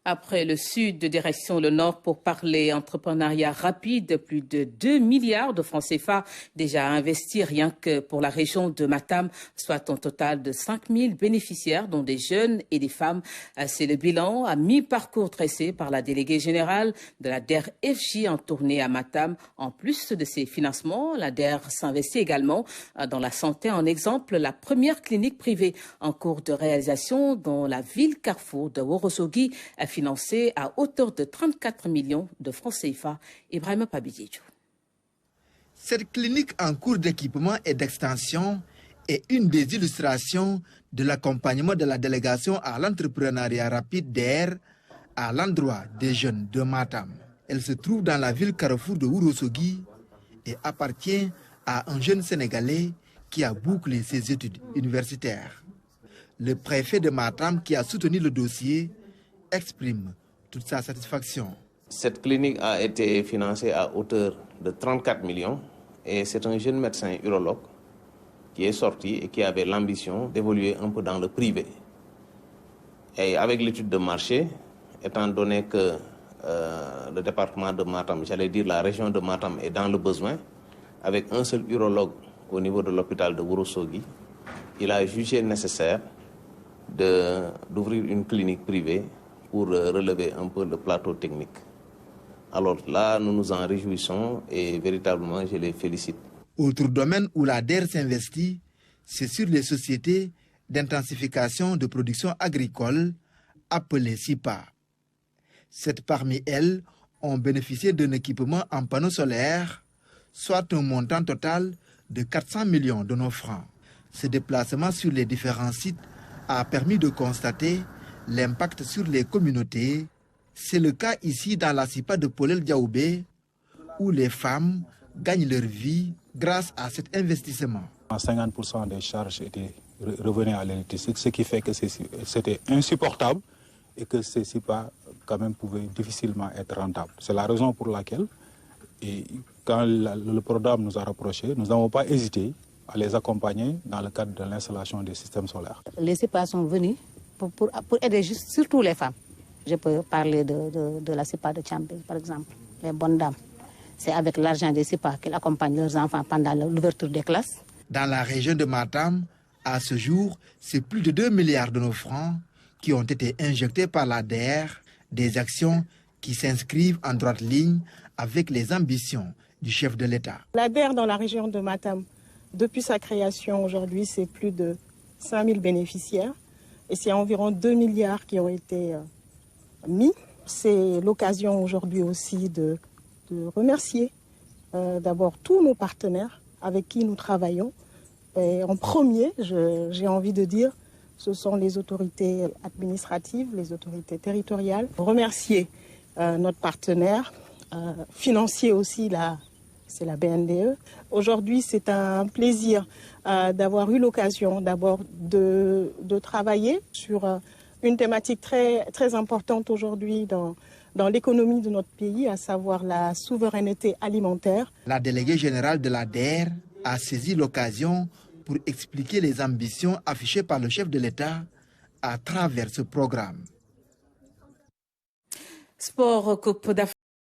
Après le sud, direction le nord pour parler entrepreneuriat rapide. Plus de 2 milliards de francs CFA déjà investis rien que pour la région de Matam, soit un total de 5 000 bénéficiaires, dont des jeunes et des femmes. C'est le bilan à mi-parcours dressé par la déléguée générale de la DER FJ en tournée à Matam. En plus de ces financements, la DER s'investit également dans la santé. En exemple, la première clinique privée en cours de réalisation dans la ville carrefour de Ourossogui a financé à hauteur de 34 millions de francs CFA. Ibrahima Pabidjedjou. Cette clinique en cours d'équipement et d'extension est une des illustrations de l'accompagnement de la délégation à l'entrepreneuriat rapide DER à l'endroit des jeunes de Matam. Elle se trouve dans la ville carrefour de Ourossogui et appartient à un jeune Sénégalais qui a bouclé ses études universitaires. Le préfet de Matam, qui a soutenu le dossier, exprime toute sa satisfaction. Cette clinique a été financée à hauteur de 34 millions et c'est un jeune médecin urologue qui est sorti et qui avait l'ambition d'évoluer un peu dans le privé. Et avec l'étude de marché, étant donné que le département de Matam, j'allais dire la région de Matam, est dans le besoin, avec un seul urologue au niveau de l'hôpital de Ourossogui, il a jugé nécessaire d'ouvrir une clinique privée pour relever un peu le plateau technique. Alors là, nous nous en réjouissons et véritablement, je les félicite. Autre domaine où la DER s'investit, c'est sur les sociétés d'intensification de production agricole, appelées SIPA. 7 parmi elles ont bénéficié d'un équipement en panneaux solaires, soit un montant total de 400 millions de nos francs. Ce déplacement sur les différents sites a permis de constater l'impact sur les communautés. C'est le cas ici dans la SIPA de Polel Diaoubé, où les femmes gagnent leur vie grâce à cet investissement. 50% des charges revenaient à l'électricité, ce qui fait que c'était insupportable et que ces SIPA quand même pouvaient difficilement être rentables. C'est la raison pour laquelle, et quand le programme nous a rapprochés, nous n'avons pas hésité à les accompagner dans le cadre de l'installation des systèmes solaires. Les SIPA sont venus pour aider surtout les femmes. Je peux parler de la SIPA de Tchambé, par exemple, les bonnes dames. C'est avec l'argent des SIPA qu'elles accompagnent leurs enfants pendant l'ouverture des classes. Dans la région de Matam, à ce jour, c'est plus de 2 milliards de nos francs qui ont été injectés par la DER, des actions qui s'inscrivent en droite ligne avec les ambitions du chef de l'État. La DER dans la région de Matam, depuis sa création aujourd'hui, c'est plus de 5 000 bénéficiaires et c'est environ 2 milliards qui ont été mis. C'est l'occasion aujourd'hui aussi de remercier d'abord tous nos partenaires avec qui nous travaillons. Et en premier, j'ai envie de dire, ce sont les autorités administratives, les autorités territoriales. Remercier notre partenaire financier aussi, c'est la BNDE. Aujourd'hui, c'est un plaisir d'avoir eu l'occasion d'abord de travailler sur une thématique très, très importante aujourd'hui dans l'économie de notre pays, à savoir la souveraineté alimentaire. La déléguée générale de la DER a saisi l'occasion pour expliquer les ambitions affichées par le chef de l'État à travers ce programme. Sport, Coupe d'Afrique.